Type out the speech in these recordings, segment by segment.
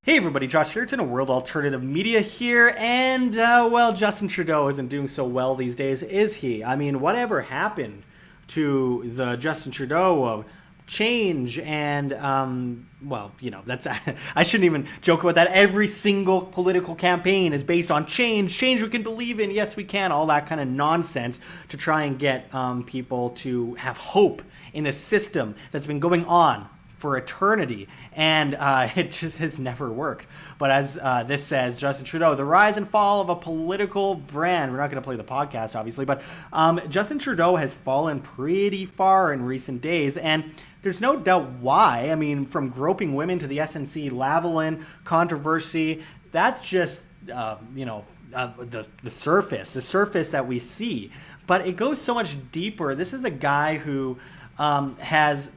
Hey everybody, Josh Sigurdson of World Alternative Media here, and well, Justin Trudeau isn't doing so well these days, is he? I mean, whatever happened to the Justin Trudeau of change and, well, you know, that's, I shouldn't even joke about that. Every single political campaign is based on change we can believe in, yes we can, all that kind of nonsense to try and get people to have hope in this system that's been going on for eternity, and it just has never worked. But as this says, Justin Trudeau, the rise and fall of a political brand. We're not going to play the podcast, obviously, but Justin Trudeau has fallen pretty far in recent days, and there's no doubt why. I mean, from groping women to the SNC Lavalin controversy, that's just, the surface that we see. But it goes so much deeper. This is a guy who has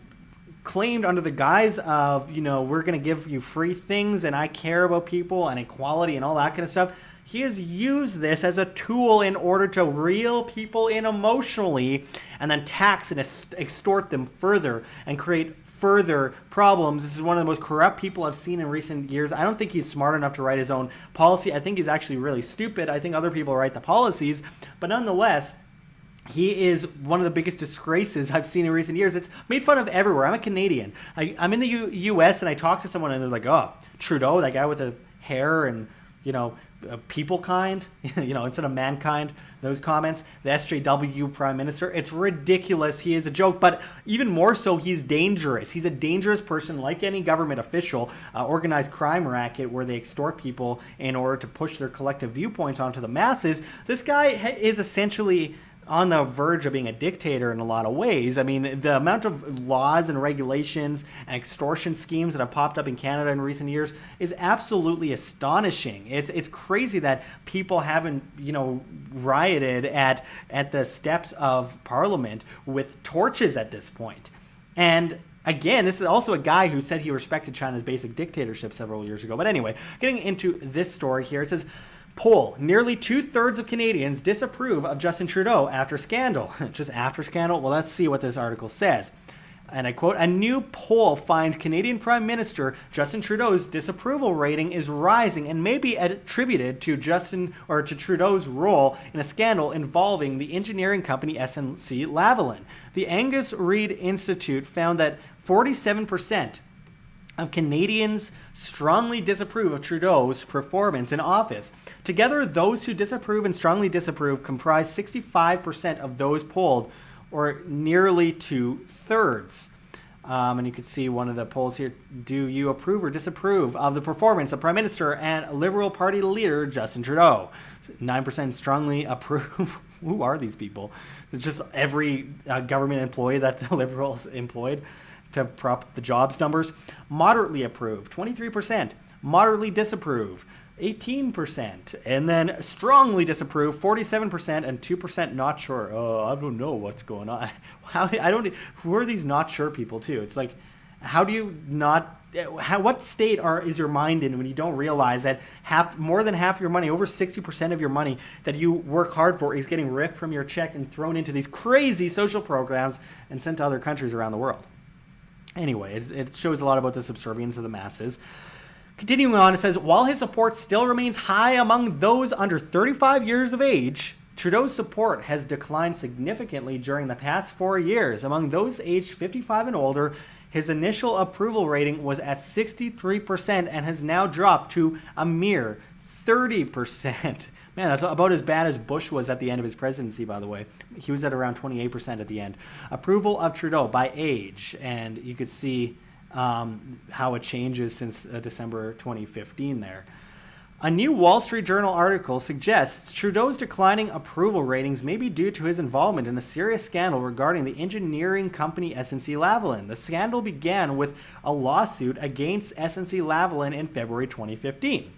claimed under the guise of, we're going to give you free things and I care about people and equality and all that kind of stuff. He has used this as a tool in order to reel people in emotionally and then tax and extort them further and create further problems. This is one of the most corrupt people I've seen in recent years. I don't think he's smart enough to write his own policy. I think he's actually really stupid. I think other people write the policies, but nonetheless, he is one of the biggest disgraces I've seen in recent years. It's made fun of everywhere. I'm a Canadian. I'm in the U.S. and I talk to someone and they're like, oh, Trudeau, that guy with the hair and, people kind, instead of mankind, those comments, the SJW prime minister. It's ridiculous. He is a joke, but even more so, he's dangerous. He's a dangerous person like any government official, organized crime racket where they extort people in order to push their collective viewpoints onto the masses. This guy is essentially on the verge of being a dictator in a lot of ways. I mean, the amount of laws and regulations and extortion schemes that have popped up in Canada in recent years is absolutely astonishing. It's crazy that people haven't, rioted at the steps of Parliament with torches at this point. And again, this is also a guy who said he respected China's basic dictatorship several years ago. But anyway, getting into this story here, it says, poll, nearly 2/3 of Canadians disapprove of Justin Trudeau after scandal. Just after scandal? Well, let's see what this article says. And I quote, a new poll finds Canadian Prime Minister Justin Trudeau's disapproval rating is rising and may be attributed to Trudeau's role in a scandal involving the engineering company SNC Lavalin. The Angus Reid Institute found that 47% of Canadians strongly disapprove of Trudeau's performance in office. Together, those who disapprove and strongly disapprove comprise 65% of those polled, or nearly 2/3. And you can see one of the polls here. Do you approve or disapprove of the performance of Prime Minister and Liberal Party leader Justin Trudeau? 9% strongly approve. Who are these people? It's just every government employee that the Liberals employed to prop up the jobs numbers. Moderately approve, 23%. Moderately disapprove, 18%. And then strongly disapprove, 47%, and 2% not sure. Oh, I don't know what's going on. Who are these not sure people too? It's like, how do you not, what state is your mind in when you don't realize that more than half your money, over 60% of your money that you work hard for, is getting ripped from your check and thrown into these crazy social programs and sent to other countries around the world? Anyway, it shows a lot about the subservience of the masses. Continuing on, it says, while his support still remains high among those under 35 years of age, Trudeau's support has declined significantly during the past 4 years. Among those aged 55 and older, his initial approval rating was at 63% and has now dropped to a mere 30%. Man, that's about as bad as Bush was at the end of his presidency, by the way. He was at around 28% at the end. Approval of Trudeau by age. And you could see how it changes since December 2015 there. A new Wall Street Journal article suggests Trudeau's declining approval ratings may be due to his involvement in a serious scandal regarding the engineering company SNC Lavalin. The scandal began with a lawsuit against SNC Lavalin in February 2015.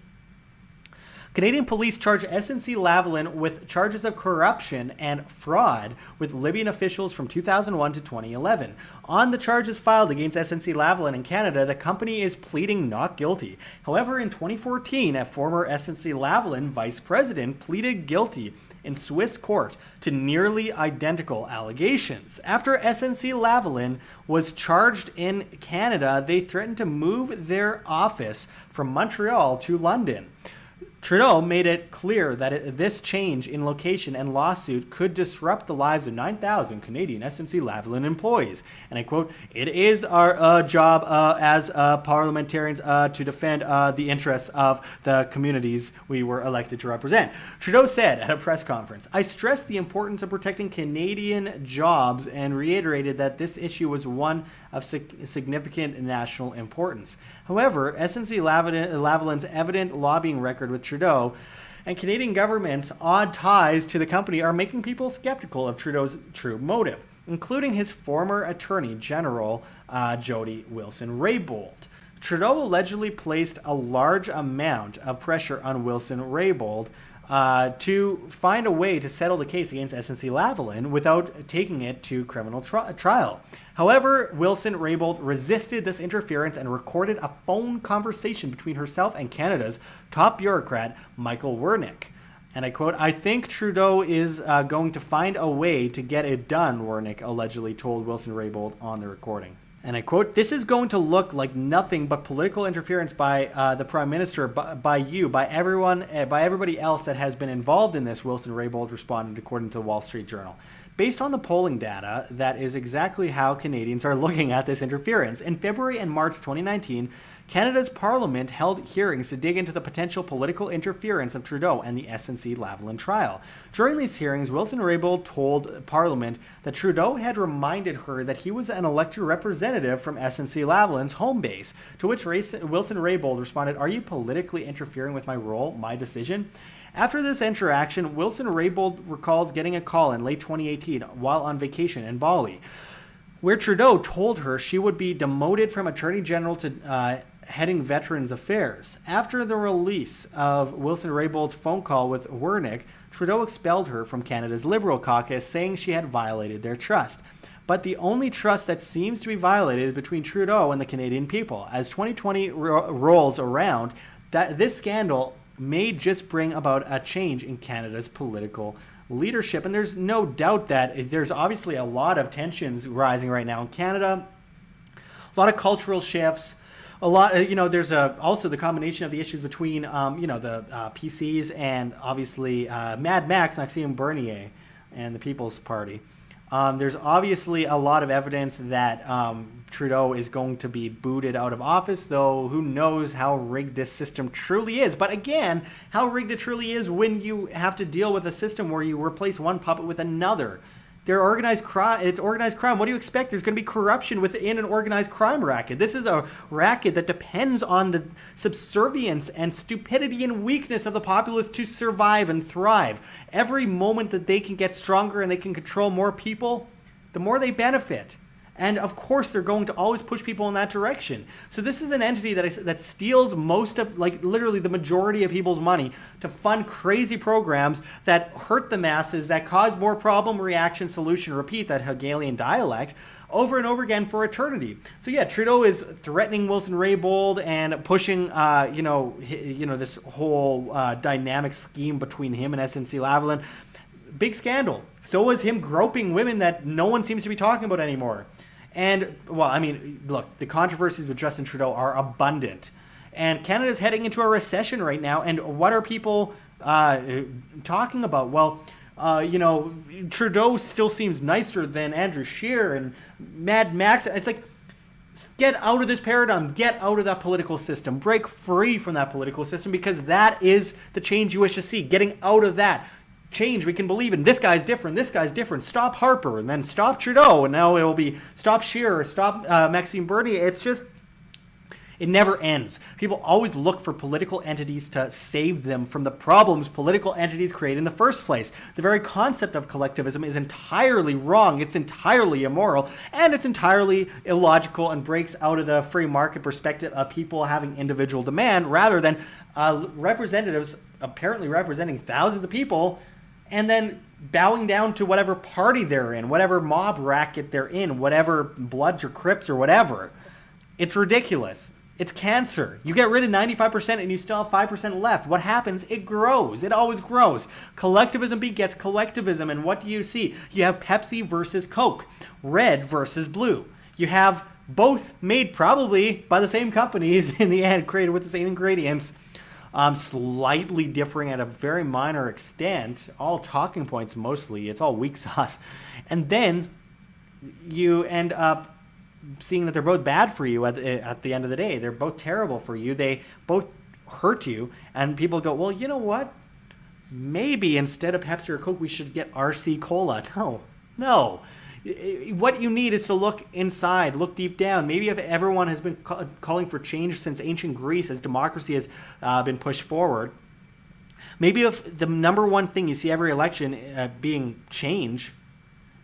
Canadian police charge SNC Lavalin with charges of corruption and fraud with Libyan officials from 2001 to 2011. On the charges filed against SNC Lavalin in Canada, the company is pleading not guilty. However, in 2014, a former SNC Lavalin vice president pleaded guilty in Swiss court to nearly identical allegations. After SNC Lavalin was charged in Canada, they threatened to move their office from Montreal to London. Trudeau made it clear that this change in location and lawsuit could disrupt the lives of 9,000 Canadian SNC Lavalin employees. And I quote, "It is our job as parliamentarians to defend the interests of the communities we were elected to represent." Trudeau said at a press conference, "I stressed the importance of protecting Canadian jobs and reiterated that this issue was one of significant national importance." However, SNC Lavalin's evident lobbying record with Trudeau and Canadian government's odd ties to the company are making people skeptical of Trudeau's true motive, including his former Attorney General, Jody Wilson-Raybould. Trudeau allegedly placed a large amount of pressure on Wilson-Raybould to find a way to settle the case against SNC Lavalin without taking it to criminal trial. However, Wilson-Raybould resisted this interference and recorded a phone conversation between herself and Canada's top bureaucrat, Michael Wernick. And I quote, "I think Trudeau is going to find a way to get it done," Wernick allegedly told Wilson-Raybould on the recording. And I quote, "This is going to look like nothing but political interference by the Prime Minister, by you, by everyone, by everybody else that has been involved in this," Wilson-Raybould responded, according to the Wall Street Journal. Based on the polling data, that is exactly how Canadians are looking at this interference. In February and March 2019, Canada's Parliament held hearings to dig into the potential political interference of Trudeau and the SNC Lavalin trial. During these hearings, Wilson-Raybould told Parliament that Trudeau had reminded her that he was an elected representative from SNC Lavalin's home base, to which Wilson-Raybould responded, "Are you politically interfering with my role, my decision?" After this interaction, Wilson-Raybould recalls getting a call in late 2018 while on vacation in Bali, where Trudeau told her she would be demoted from Attorney General to heading Veterans Affairs. After the release of Wilson-Raybould's phone call with Wernick, Trudeau expelled her from Canada's Liberal caucus, saying she had violated their trust. But the only trust that seems to be violated is between Trudeau and the Canadian people. As 2020 rolls around, this scandal may just bring about a change in Canada's political leadership. And there's no doubt that there's obviously a lot of tensions rising right now in Canada, a lot of cultural shifts, a lot, there's also the combination of the issues between, the PCs and obviously Mad Max, Maxime Bernier, and the People's Party. There's obviously a lot of evidence that Trudeau is going to be booted out of office, though who knows how rigged this system truly is. But again, how rigged it truly is when you have to deal with a system where you replace one puppet with another. They're organized crime. It's organized crime. What do you expect? There's going to be corruption within an organized crime racket. This is a racket that depends on the subservience and stupidity and weakness of the populace to survive and thrive. Every moment that they can get stronger and they can control more people, the more they benefit. And of course, they're going to always push people in that direction. So this is an entity that steals most of, literally the majority of people's money to fund crazy programs that hurt the masses, that cause more problem, reaction, solution, repeat, that Hegelian dialect, over and over again for eternity. So yeah, Trudeau is threatening Wilson-Raybould and pushing, this whole dynamic scheme between him and SNC Lavalin. Big scandal. So was him groping women that no one seems to be talking about anymore. And, look, the controversies with Justin Trudeau are abundant. And Canada's heading into a recession right now. And what are people talking about? Well, Trudeau still seems nicer than Andrew Scheer and Mad Max. It's like, get out of this paradigm. Get out of that political system. Break free from that political system, because that is the change you wish to see. Getting out of that. Change we can believe in. This guy's different. This guy's different. Stop Harper, and then stop Trudeau, and now it will be stop Scheer, stop Maxime Bernier. It's just, it never ends. People always look for political entities to save them from the problems political entities create in the first place. The very concept of collectivism is entirely wrong. It's entirely immoral, and it's entirely illogical, and breaks out of the free market perspective of people having individual demand rather than representatives apparently representing thousands of people, and then bowing down to whatever party they're in, whatever mob racket they're in, whatever Bloods or Crips or whatever. It's ridiculous. It's cancer. You get rid of 95% and you still have 5% left. What happens? It grows. It always grows. Collectivism begets collectivism. And what do you see? You have Pepsi versus Coke, red versus blue. You have both made probably by the same companies in the end, created with the same ingredients, slightly differing at a very minor extent. All talking points mostly. It's all weak sauce. And then you end up seeing that they're both bad for you at the end of the day. They're both terrible for you. They both hurt you. And people go, well, you know what? Maybe instead of Pepsi or Coke, we should get RC Cola. No. What you need is to look inside, look deep down. Maybe if everyone has been calling for change since ancient Greece as democracy has been pushed forward, maybe if the number one thing you see every election being change,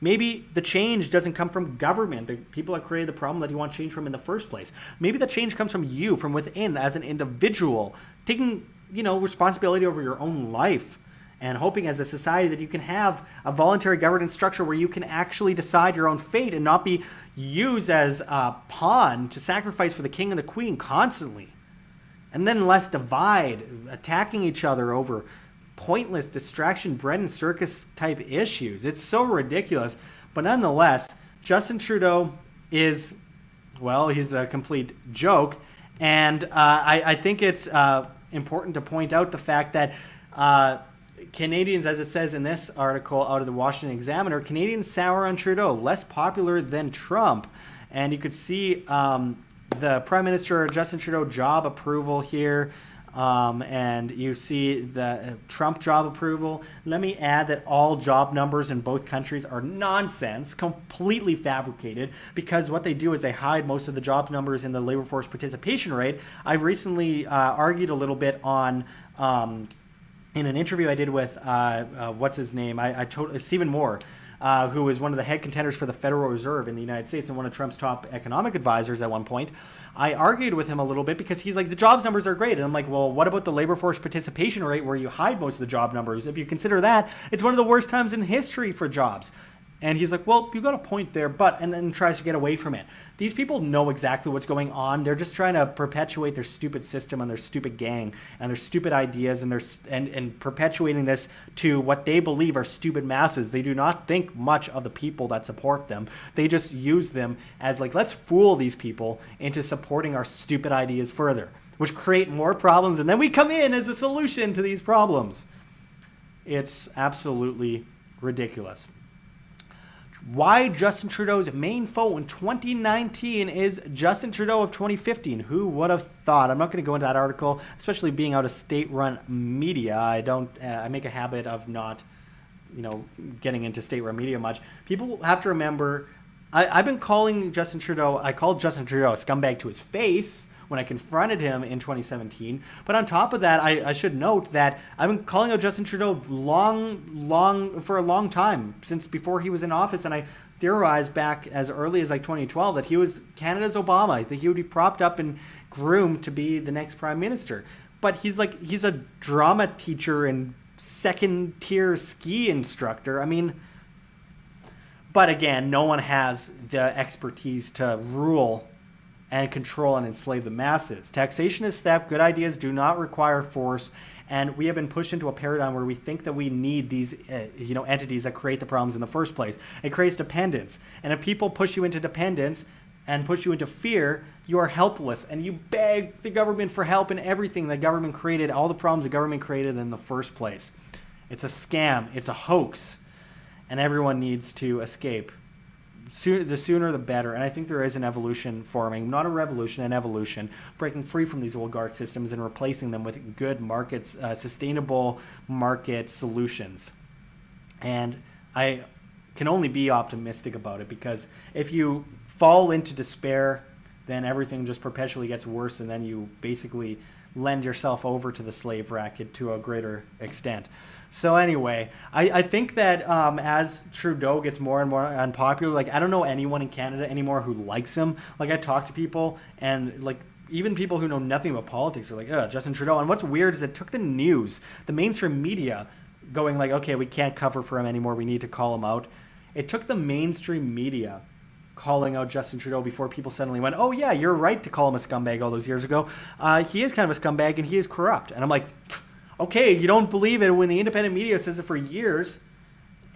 maybe the change doesn't come from government, the people that created the problem that you want change from in the first place. Maybe the change comes from you, from within, as an individual, taking, responsibility over your own life and hoping as a society that you can have a voluntary governance structure where you can actually decide your own fate and not be used as a pawn to sacrifice for the king and the queen constantly. And then less divide, attacking each other over pointless distraction, bread and circus type issues. It's so ridiculous. But nonetheless, Justin Trudeau is, he's a complete joke. And I think it's important to point out the fact that Canadians, as it says in this article out of the Washington Examiner, Canadians sour on Trudeau, less popular than Trump. And you could see the Prime Minister Justin Trudeau job approval here. And you see the Trump job approval. Let me add that all job numbers in both countries are nonsense, completely fabricated, because what they do is they hide most of the job numbers in the labor force participation rate. I've recently argued a little bit on in an interview I did with what's his name? Stephen Moore. Who was one of the head contenders for the Federal Reserve in the United States and one of Trump's top economic advisors at one point. I argued with him a little bit because he's like, the jobs numbers are great. And I'm like, well, what about the labor force participation rate where you hide most of the job numbers? If you consider that, it's one of the worst times in history for jobs. And he's like, well, you got a point there, and then tries to get away from it. These people know exactly what's going on. They're just trying to perpetuate their stupid system and their stupid gang and their stupid ideas and perpetuating this to what they believe are stupid masses. They do not think much of the people that support them. They just use them as like, let's fool these people into supporting our stupid ideas further, which create more problems. And then we come in as a solution to these problems. It's absolutely ridiculous. Why Justin Trudeau's main foe in 2019 is Justin Trudeau of 2015. Who would have thought? I'm not going to go into that article, especially being out of state-run media. I make a habit of not, getting into state-run media much. People have to remember, I've been calling Justin Trudeau, I called Justin Trudeau a scumbag to his face when I confronted him in 2017. But on top of that, I should note that I've been calling out Justin Trudeau for a long time, since before he was in office. And I theorized back as early as 2012 that he was Canada's Obama, that he would be propped up and groomed to be the next prime minister. But he's a drama teacher and second tier ski instructor. But again, no one has the expertise to rule and control and enslave the masses. Taxation is theft. Good ideas do not require force. And we have been pushed into a paradigm where we think that we need these entities that create the problems in the first place. It creates dependence. And if people push you into dependence and push you into fear, you are helpless. And you beg the government for help in everything the government created, all the problems the government created in the first place. It's a scam. It's a hoax. And everyone needs to escape. The sooner the better. And I think there is an evolution forming, not a revolution, an evolution, breaking free from these oligarch systems and replacing them with good markets, sustainable market solutions. And I can only be optimistic about it, because if you fall into despair, then everything just perpetually gets worse, and then you basically lend yourself over to the slave racket to a greater extent. So anyway, I think that as Trudeau gets more and more unpopular, I don't know anyone in Canada anymore who likes him. I talk to people and even people who know nothing about politics are like, Justin Trudeau. And what's weird is it took the news, the mainstream media, going like, okay, we can't cover for him anymore. We need to call him out. It took the mainstream media calling out Justin Trudeau before people suddenly went, oh yeah, you're right to call him a scumbag all those years ago. He is kind of a scumbag and he is corrupt. And I'm like, okay, you don't believe it when the independent media says it for years.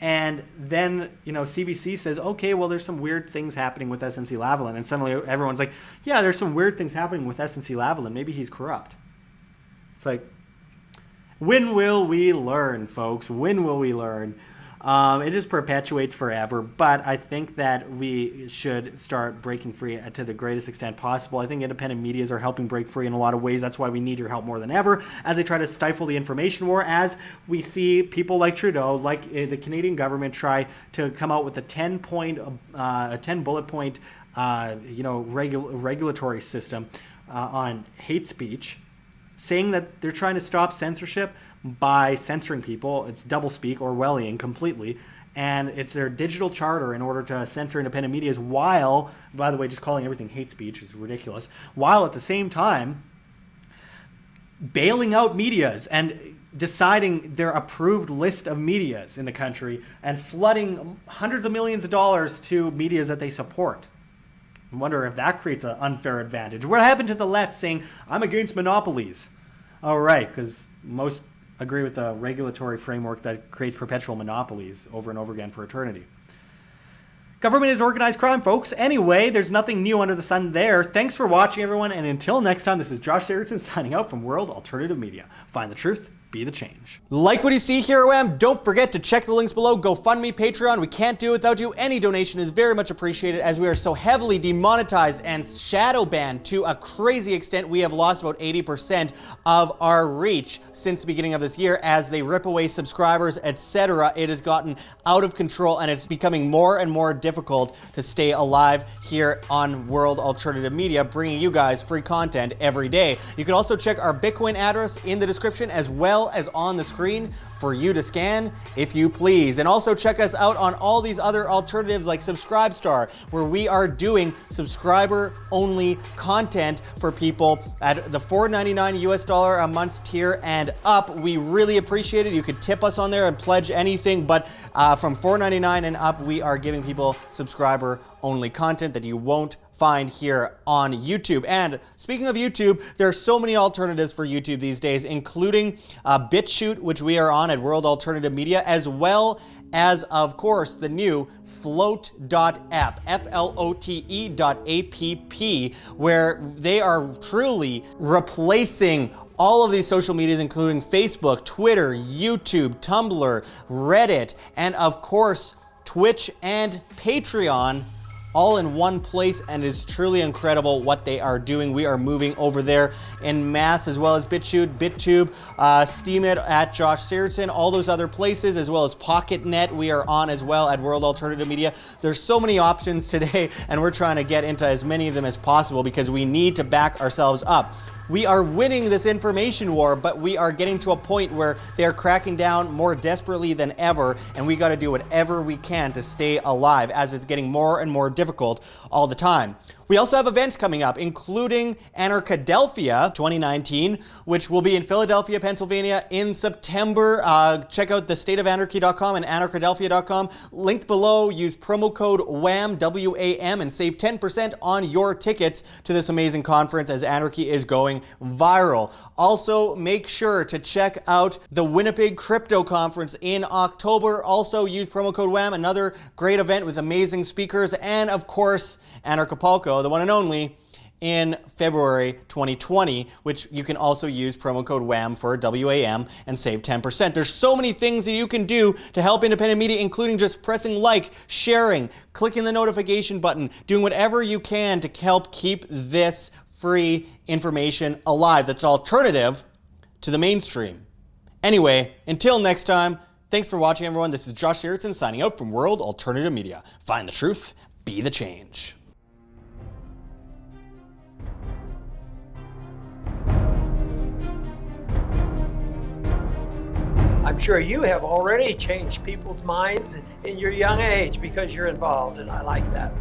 And then, CBC says, okay, well, there's some weird things happening with SNC Lavalin. And suddenly everyone's like, yeah, there's some weird things happening with SNC Lavalin. Maybe he's corrupt. It's like, when will we learn, folks? When will we learn? It just perpetuates forever, but I think that we should start breaking free to the greatest extent possible. I think independent medias are helping break free in a lot of ways. That's why we need your help more than ever as they try to stifle the information war, as we see people like Trudeau, like the Canadian government, try to come out with a 10 bullet point regulatory system on hate speech, saying that they're trying to stop censorship by censoring people. It's doublespeak, Orwellian completely, and it's their digital charter in order to censor independent media, while, by the way, just calling everything hate speech is ridiculous, while at the same time bailing out medias and deciding their approved list of medias in the country and flooding hundreds of millions of dollars to medias that they support. I wonder if that creates an unfair advantage. What happened to the left saying, I'm against monopolies? All right, because most agree with the regulatory framework that creates perpetual monopolies over and over again for eternity. Government is organized crime, folks. Anyway, there's nothing new under the sun there. Thanks for watching, everyone, and until next time, this is Josh Sigurdson signing out from World Alternative Media. Find the truth, be the change. Like what you see here, OM? Don't forget to check the links below. GoFundMe, Patreon. We can't do it without you. Any donation is very much appreciated, as we are so heavily demonetized and shadow banned to a crazy extent. We have lost about 80% of our reach since the beginning of this year as they rip away subscribers, etc. It has gotten out of control, and it's becoming more and more difficult to stay alive here on World Alternative Media, bringing you guys free content every day. You can also check our Bitcoin address in the description, as well as on the screen for you to scan if you please. And also check us out on all these other alternatives like Subscribestar, where we are doing subscriber only content for people at the $4.99 US a month tier and up. We really appreciate it. You could tip us on there and pledge anything, but from $4.99 and up, we are giving people subscriber only content that you won't find here on YouTube. And speaking of YouTube, there are so many alternatives for YouTube these days, including BitChute, which we are on at World Alternative Media, as well as, of course, the new flote.app, flote.app, where they are truly replacing all of these social medias, including Facebook, Twitter, YouTube, Tumblr, Reddit, and of course, Twitch and Patreon, all in one place, and it is truly incredible what they are doing. We are moving over there in mass, as well as BitChute, BitTube, Steemit at Josh Sigurdson, all those other places, as well as PocketNet. We are on as well at World Alternative Media. There's so many options today, and we're trying to get into as many of them as possible because we need to back ourselves up. We are winning this information war, but we are getting to a point where they are cracking down more desperately than ever, and we got to do whatever we can to stay alive, as it's getting more and more difficult all the time. We also have events coming up, including Anarchadelphia 2019, which will be in Philadelphia, Pennsylvania in September. Check out thestateofanarchy.com and anarchadelphia.com. Linked below, use promo code WAM, W-A-M, and save 10% on your tickets to this amazing conference as Anarchy is going viral. Also, make sure to check out the Winnipeg Crypto Conference in October. Also, use promo code WAM, another great event with amazing speakers, and of course, Anarchapulco, the one and only, in February 2020, which you can also use promo code WAM for WAM and save 10%. There's so many things that you can do to help independent media, including just pressing like, sharing, clicking the notification button, doing whatever you can to help keep this free information alive that's alternative to the mainstream. Anyway, until next time, thanks for watching, everyone. This is Josh Sigurdson signing out from World Alternative Media. Find the truth, be the change. I'm sure you have already changed people's minds in your young age because you're involved, and I like that.